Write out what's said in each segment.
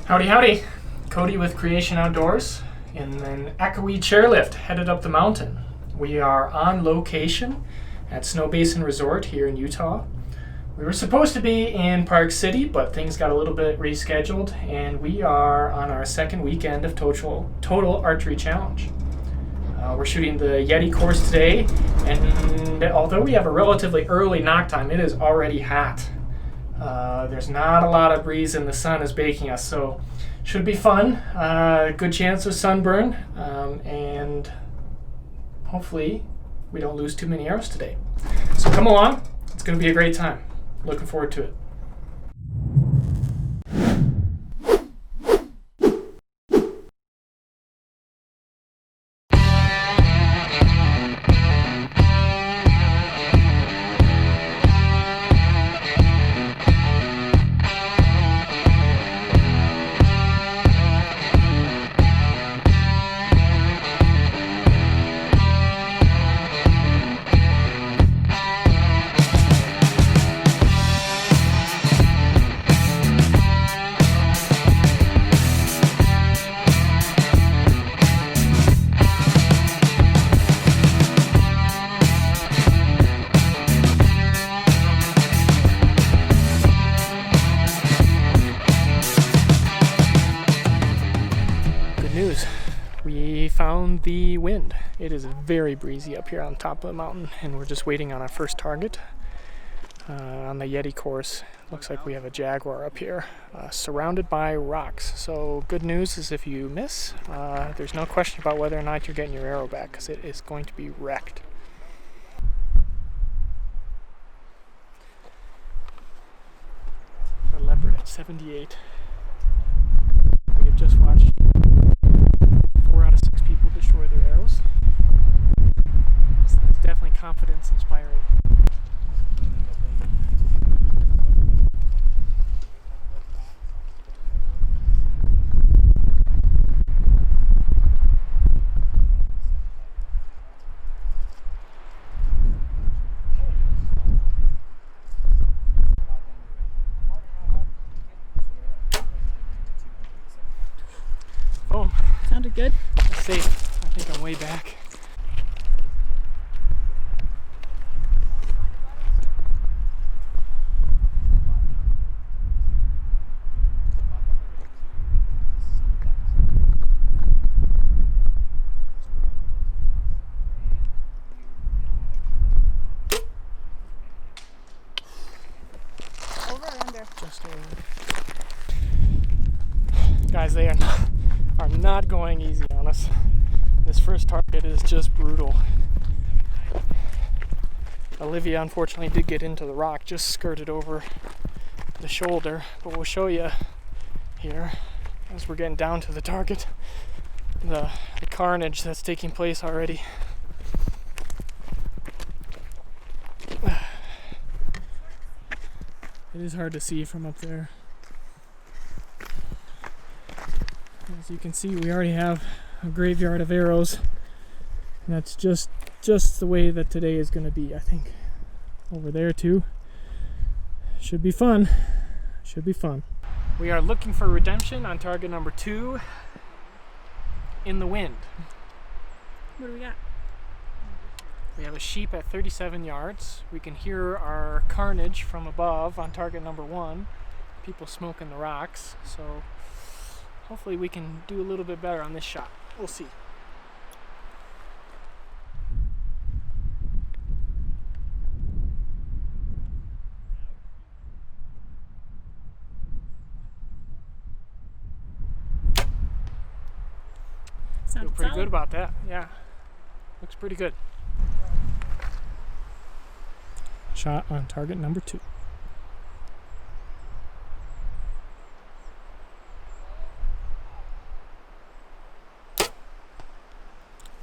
Howdy, howdy. Cody with Creation Outdoors in an echoey chairlift headed up the mountain. We are on location at Snowbasin Resort here in Utah. We were supposed to be in Park City, but things got a little bit rescheduled, and we are on our second weekend of Total Archery Challenge. We're shooting the Yeti course today, and although we have a relatively early knock time, it is already hot. There's not a lot of breeze and the sun is baking us, so should be fun. Good chance of sunburn, and hopefully we don't lose too many arrows today. So come along, it's going to be a great time. Looking forward to it. News. We found the wind. It is very breezy up here on top of the mountain, and we're just waiting on our first target on the Yeti course. Looks like we have a jaguar up here surrounded by rocks. So good news is if you miss, there's no question about whether or not you're getting your arrow back, because it is going to be wrecked. A leopard at 78. We have just watched 4 out of 6 people destroy their arrows. So that's definitely confidence inspiring. Boom. Sounded good. It's safe. I think I'm way back. Over or under? Just over. Guys, they are not going easy on us. This first target is just brutal. Olivia unfortunately did get into the rock, just skirted over the shoulder, but we'll show you here as we're getting down to the target the carnage that's taking place already. It is hard to see from up there. As you can see, we already have a graveyard of arrows. And that's just the way that today is going to be, I think. Over there too. Should be fun. Should be fun. We are looking for redemption on target number 2 in the wind. What do we got? We have a sheep at 37 yards. We can hear our carnage from above on target number 1. People smoking the rocks. So hopefully we can do a little bit better on this shot. We'll see. Feel Sounded pretty solid. good about that. Yeah. Looks pretty good. Shot on target number 2.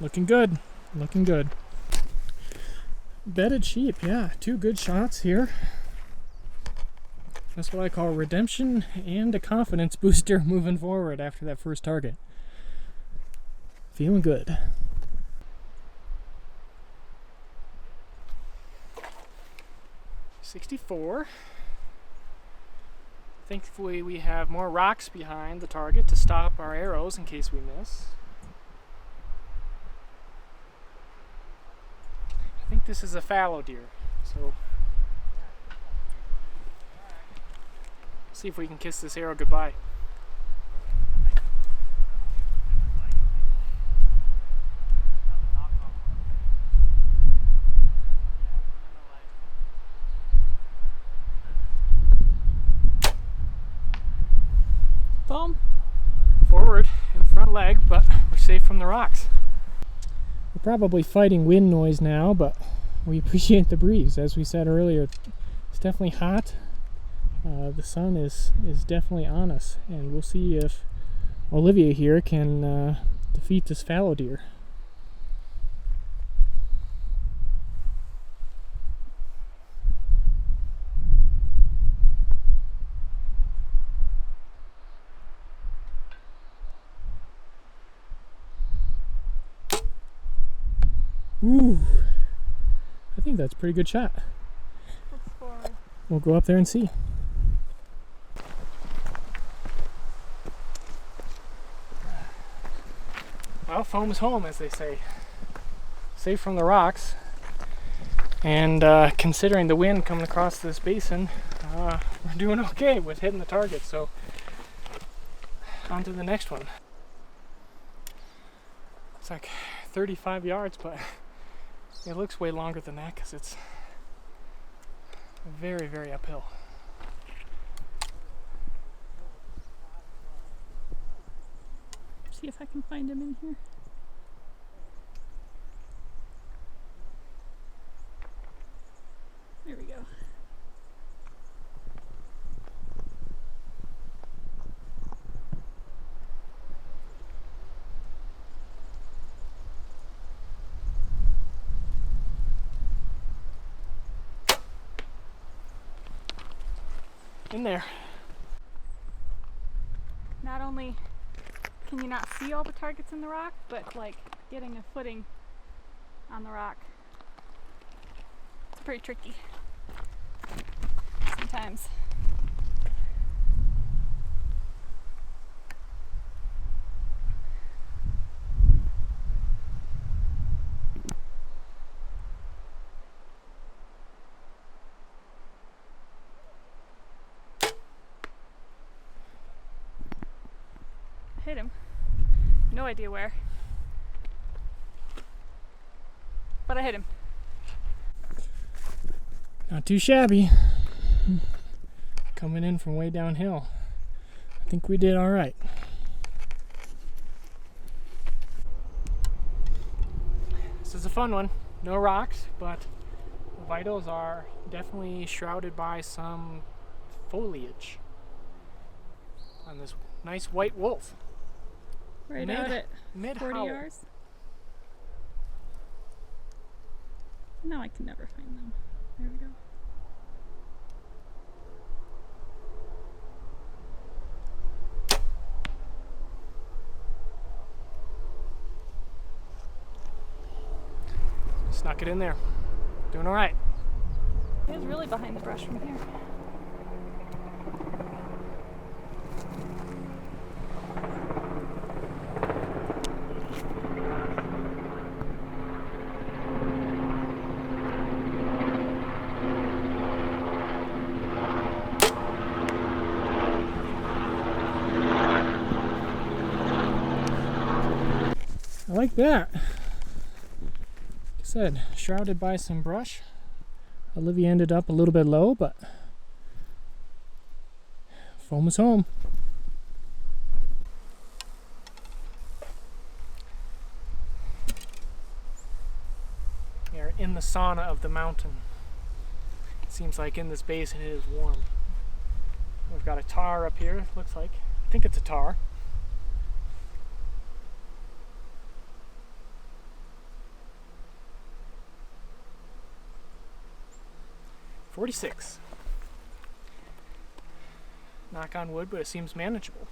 Looking good. Looking good. Bedded sheep, yeah. 2 good shots here. That's what I call redemption and a confidence booster moving forward after that first target. Feeling good. 64. Thankfully we have more rocks behind the target to stop our arrows in case we miss. I think this is a fallow deer, so see if we can kiss this arrow goodbye. Boom. Forward in the front leg, but we're safe from the rocks. We're probably fighting wind noise now, but we appreciate the breeze. As we said earlier, it's definitely hot. The sun is definitely on us, and we'll see if Olivia here can defeat this fallow deer. Ooh, I think that's a pretty good shot. Let's forward. We'll go up there and see. Well, foam is home, as they say. Safe from the rocks. And considering the wind coming across this basin, we're doing okay with hitting the target. So, on to the next one. It's like 35 yards, but it looks way longer than that because it's very, very uphill. See if I can find him in here. There we go. In there. Not only can you not see all the targets in the rock, but like getting a footing on the rock. It's pretty tricky sometimes. Hit him. No idea where. But I hit him. Not too shabby. Coming in from way downhill. I think we did all right. This is a fun one. No rocks, but the vitals are definitely shrouded by some foliage on this nice white wolf. Right out at 40 howl. yards. Now I can never find them. There we go. Snuck it in there. Doing all right. He was really behind the brush from here. I like that. Like I said, shrouded by some brush. Olivia ended up a little bit low, but foam is home. We are in the sauna of the mountain. It seems like in this basin it is warm. We've got a tar up here, looks like. I think it's a tar. .46. Knock on wood, but it seems manageable.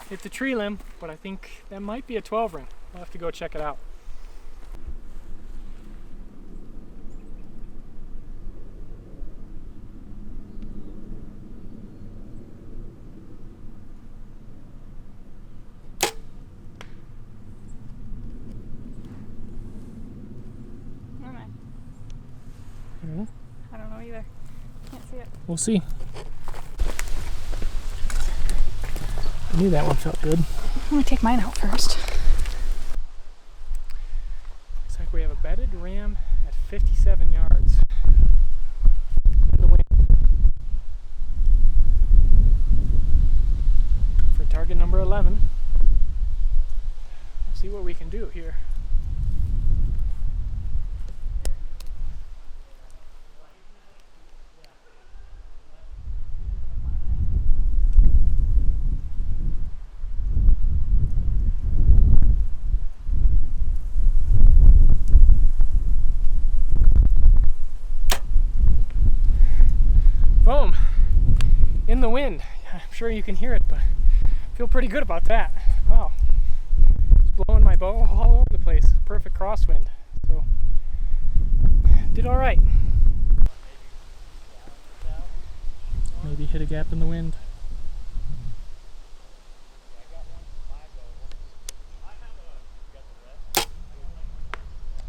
hit the tree limb, but I think that might be a 12 ring. We'll have to go check it out. I don't know either. Can't see it. We'll see. I knew that one felt good. I'm gonna take mine out first. Looks like we have a bedded ram at 57 yards. In the wind. For target number 11. We'll see what we can do here. Foam in the wind. I'm sure you can hear it, but I feel pretty good about that. Wow. It's blowing my bow all over the place. Perfect crosswind. So, did all right. Maybe hit a gap in the wind.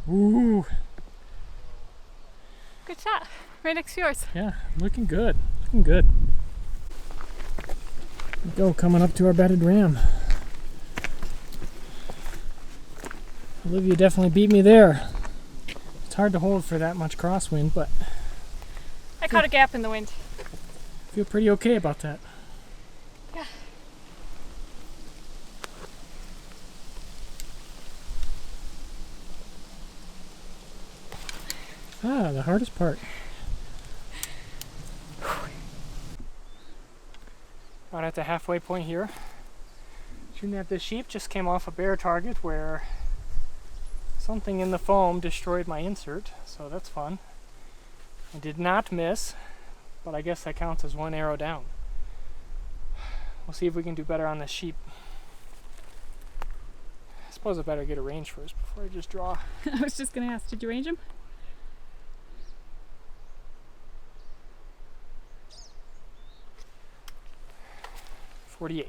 Ooh. Good shot. Right next to yours. Yeah, looking good. Looking good. Here we go, coming up to our bedded ram. Olivia definitely beat me there. It's hard to hold for that much crosswind, but I caught a gap in the wind. I feel pretty okay about that. Yeah. Ah, the hardest part. Out at the halfway point here. Shooting at this sheep, just came off a bear target where something in the foam destroyed my insert, so that's fun. I did not miss, but I guess that counts as one arrow down. We'll see if we can do better on this sheep. I suppose I better get a range first before I just draw. I was just gonna ask, did you range him? .48.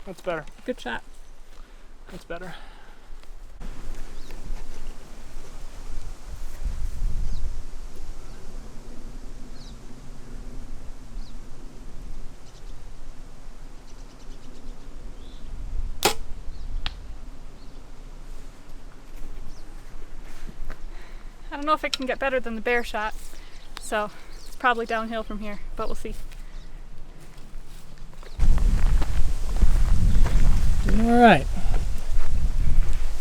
That's better. Good shot. That's better. I don't know if it can get better than the bear shot, so it's probably downhill from here, but we'll see. All right.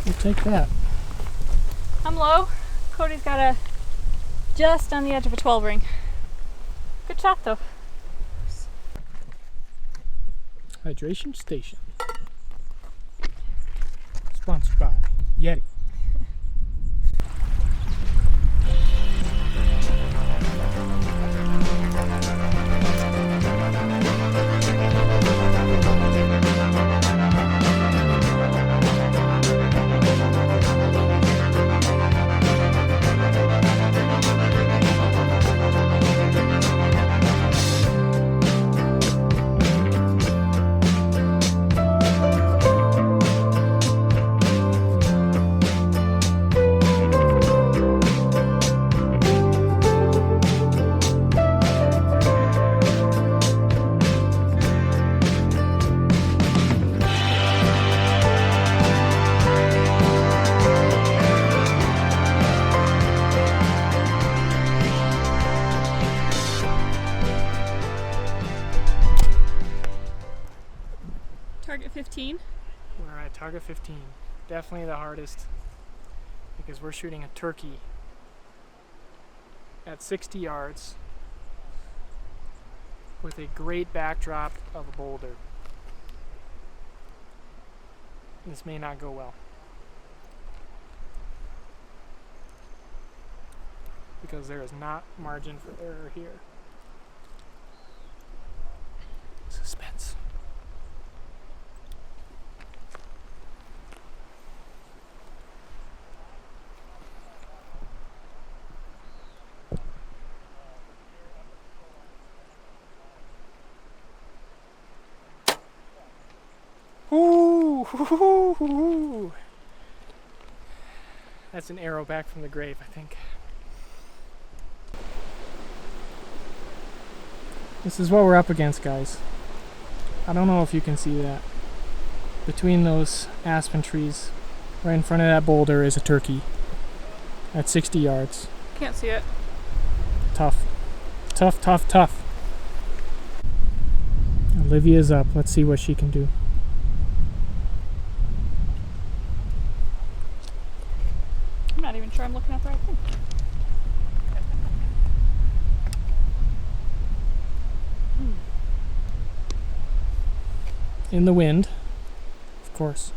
We'll take that. I'm low. Cody's got a just on the edge of a 12 ring. Good shot though. Hydration Station. Sponsored by Yeti. Target 15. We're at target 15. Definitely the hardest because we're shooting a turkey at 60 yards with a great backdrop of a boulder. This may not go well, because there is not margin for error here. Suspense. Ooh, hoo, hoo, hoo. That's an arrow back from the grave, I think. This is what we're up against, guys. I don't know if you can see that. Between those aspen trees, right in front of that boulder, is a turkey at 60 yards. Can't see it. Tough. Tough, tough, tough. Olivia's up. Let's see what she can do. I'm not even sure I'm looking at the right thing. In the wind, of course.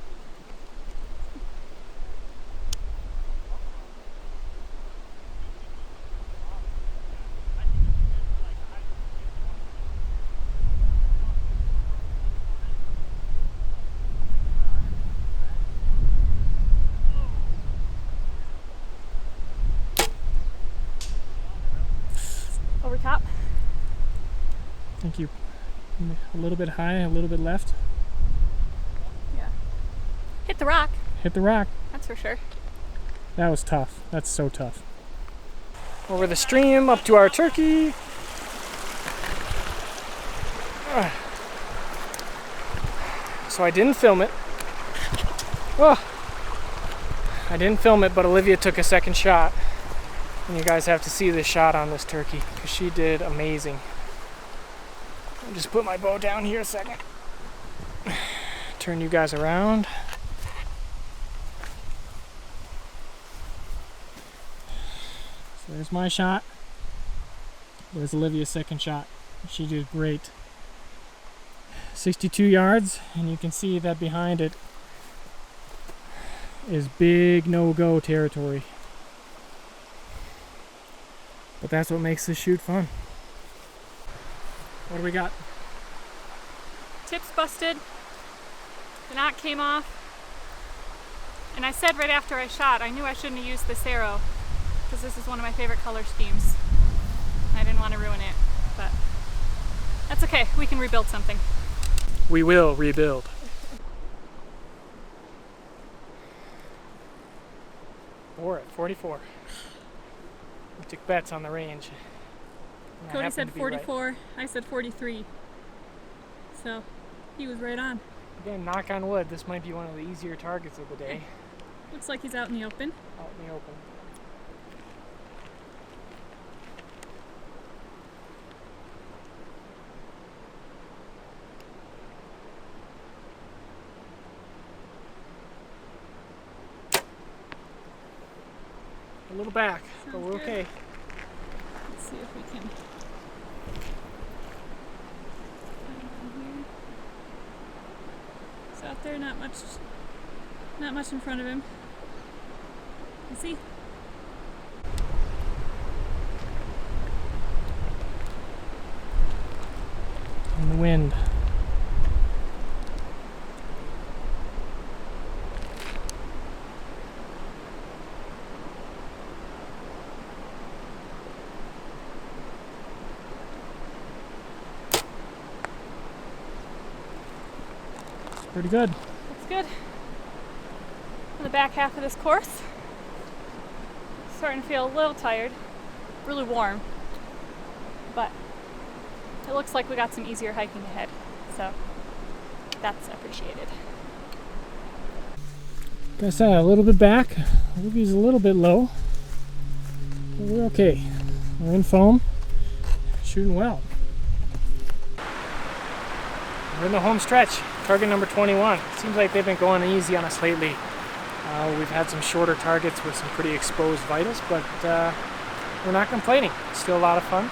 Over top. Thank you. A little bit high, a little bit left. Yeah. Hit the rock. Hit the rock. That's for sure. That was tough. That's so tough. Over the stream, up to our turkey. So I didn't film it. Oh, I didn't film it, but Olivia took a second shot. And you guys have to see this shot on this turkey, because she did amazing. I'll just put my bow down here a second. Turn you guys around. So there's my shot. There's Olivia's second shot. She did great. 62 yards, and you can see that behind it is big no-go territory. But that's what makes this shoot fun. What do we got? Tips busted. The knot came off. And I said right after I shot, I knew I shouldn't have used this arrow, because this is one of my favorite color schemes. I didn't want to ruin it, but that's okay. We can rebuild something. We will rebuild. We're at 44. We took bets on the range. And I Cody happened said to be right. 44, I said 43. So he was right on. Again, knock on wood, this might be one of the easier targets of the day. Looks like he's out in the open. Out in the open. A little back, but Sounds we're good. okay. Let's see if we can. He's out there, not much in front of him. You see? In the wind. Pretty good. That's good. On the back half of this course, starting to feel a little tired, really warm, but it looks like we got some easier hiking ahead, so that's appreciated. Like I said, a little bit back. Olivia's a little bit low, but we're okay. We're in foam, shooting well. We're in the home stretch, target number 21. Seems like they've been going easy on us lately. We've had some shorter targets with some pretty exposed vitals, but we're not complaining. It's still a lot of fun.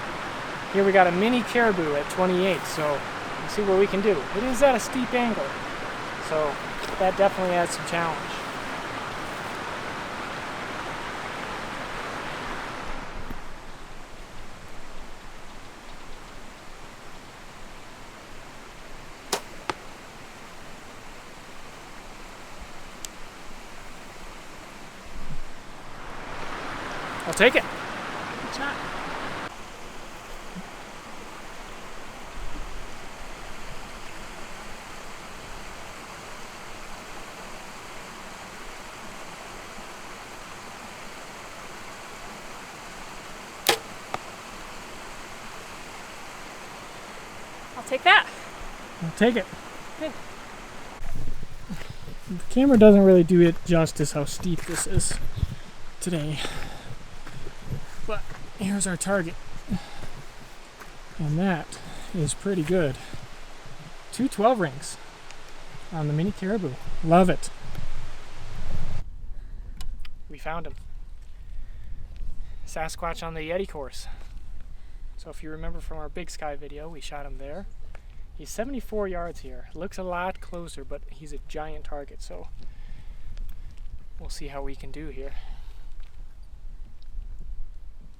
Here we got a mini caribou at 28, so we'll see what we can do. It is at a steep angle, so that definitely adds some challenge. I'll take it. Good shot. I'll take that. I'll take it. Good. The camera doesn't really do it justice how steep this is today. But here's our target. And that is pretty good. 2 12 rings on the mini caribou. Love it. We found him. Sasquatch on the Yeti course. So if you remember from our Big Sky video, we shot him there. He's 74 yards here. Looks a lot closer, but he's a giant target, so we'll see how we can do here.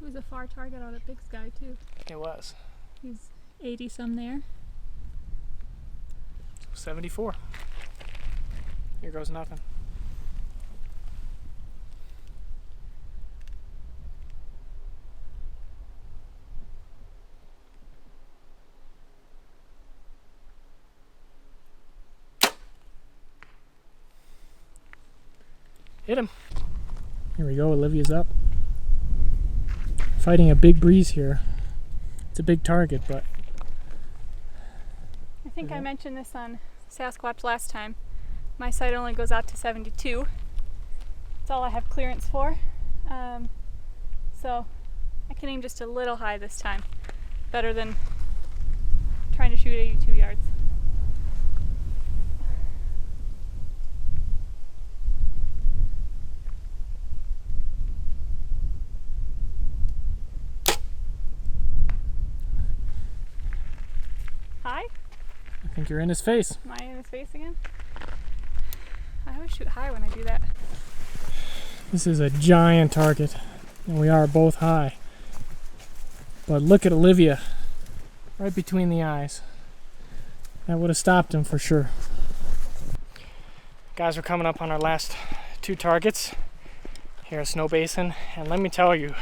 It was a far target out at Big Sky too. It was. He's 80 some there. 74. Here goes nothing. Hit him. Here we go, Olivia's up. Fighting a big breeze here. It's a big target, but I think I mentioned this on Sasquatch last time. My sight only goes out to 72. That's all I have clearance for. So I can aim just a little high this time. Better than trying to shoot 82 yards. High? I think you're in his face. Am I in his face again? I always shoot high when I do that. This is a giant target, and we are both high. But look at Olivia, right between the eyes. That would have stopped him for sure. Guys, we're coming up on our last 2 targets here at Snowbasin, and let me tell you,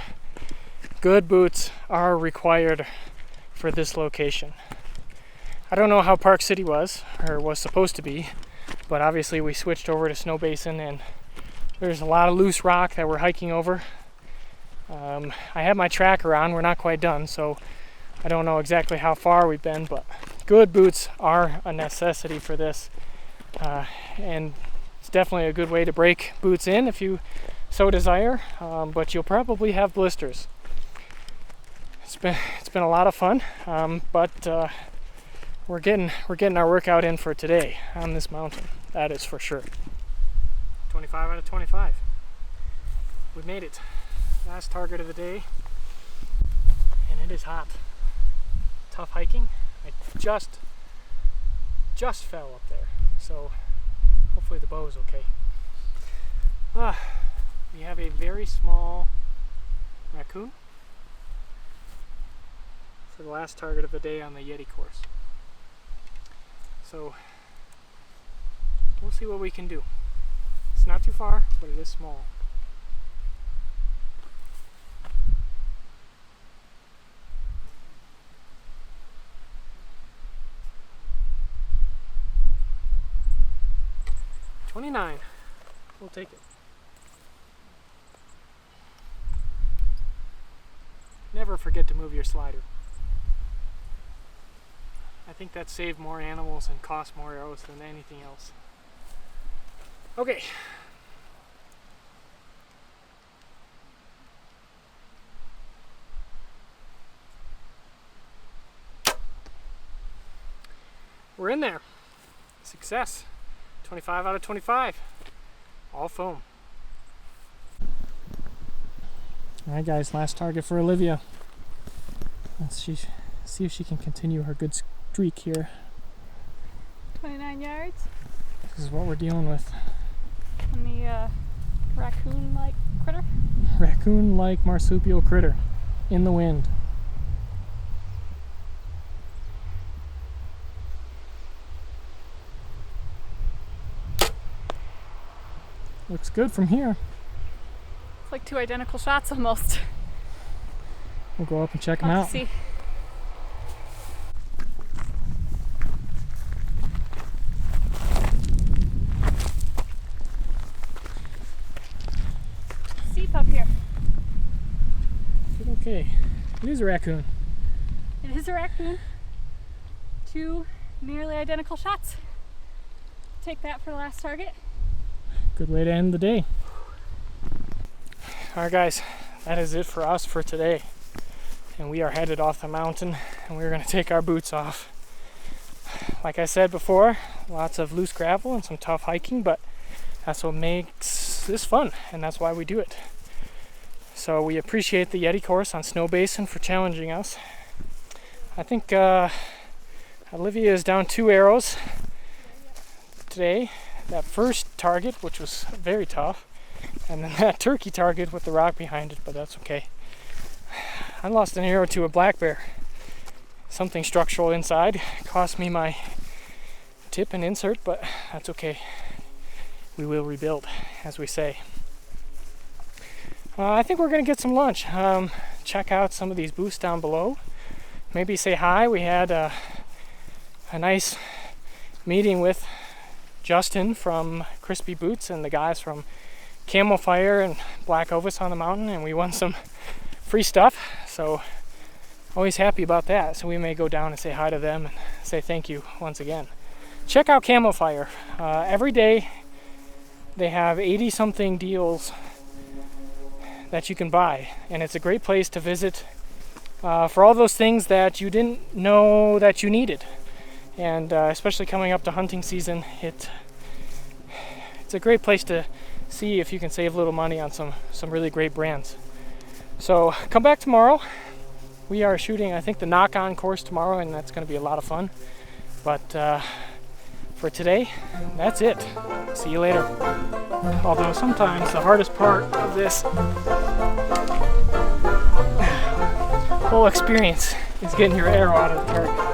good boots are required for this location. I don't know how Park City was, or was supposed to be, but obviously we switched over to Snowbasin, and there's a lot of loose rock that we're hiking over. I have my tracker on, we're not quite done, so I don't know exactly how far we've been, but good boots are a necessity for this. And it's definitely a good way to break boots in if you so desire, but you'll probably have blisters. It's been a lot of fun, but we're getting our workout in for today on this mountain. That is for sure. 25 out of 25. We made it. Last target of the day, and it is hot. Tough hiking. I just fell up there, so hopefully the bow is okay. We have a very small raccoon for the last target of the day on the Yeti course. So we'll see what we can do. It's not too far, but it is small. $29. We'll take it. Never forget to move your slider. I think that saved more animals and cost more arrows than anything else. Okay. We're in there. Success. 25 out of 25. All foam. Alright guys, last target for Olivia. Let's see if she can continue her good streak here. 29 yards. This is what we're dealing with. On the raccoon-like critter. Raccoon-like marsupial critter in the wind. Looks good from here. It's like two identical shots almost. We'll go up and check them I'll out. see. Steep up here. Okay, it is a raccoon. It is a raccoon. Two nearly identical shots. Take that for the last target. Good way to end the day. Alright guys, that is it for us for today. And we are headed off the mountain and we're going to take our boots off. Like I said before, lots of loose gravel and some tough hiking, but that's what makes this fun and that's why we do it. So we appreciate the Yeti course on Snowbasin for challenging us. I think Olivia is down 2 arrows today. That first target, which was very tough, and then that turkey target with the rock behind it, but that's okay. I lost an arrow to a black bear. Something structural inside cost me my tip and insert, but that's okay. We will rebuild, as we say. I think we're going to get some lunch. Check out some of these booths down below. Maybe say hi. We had a nice meeting with Justin from Crispy Boots and the guys from Camel Fire and Black Ovis on the mountain, and we won some free stuff, so always happy about that. So we may go down and say hi to them and say thank you once again. Check out Camel Fire. Every day they have 80 something deals that you can buy, and it's a great place to visit for all those things that you didn't know that you needed. And especially coming up to hunting season, it's a great place to see if you can save a little money on some really great brands. So come back tomorrow. We are shooting, I think, the knock-on course tomorrow, and that's going to be a lot of fun. But for today, that's it. See you later. Although sometimes the hardest part of this whole experience is getting your arrow out of the target.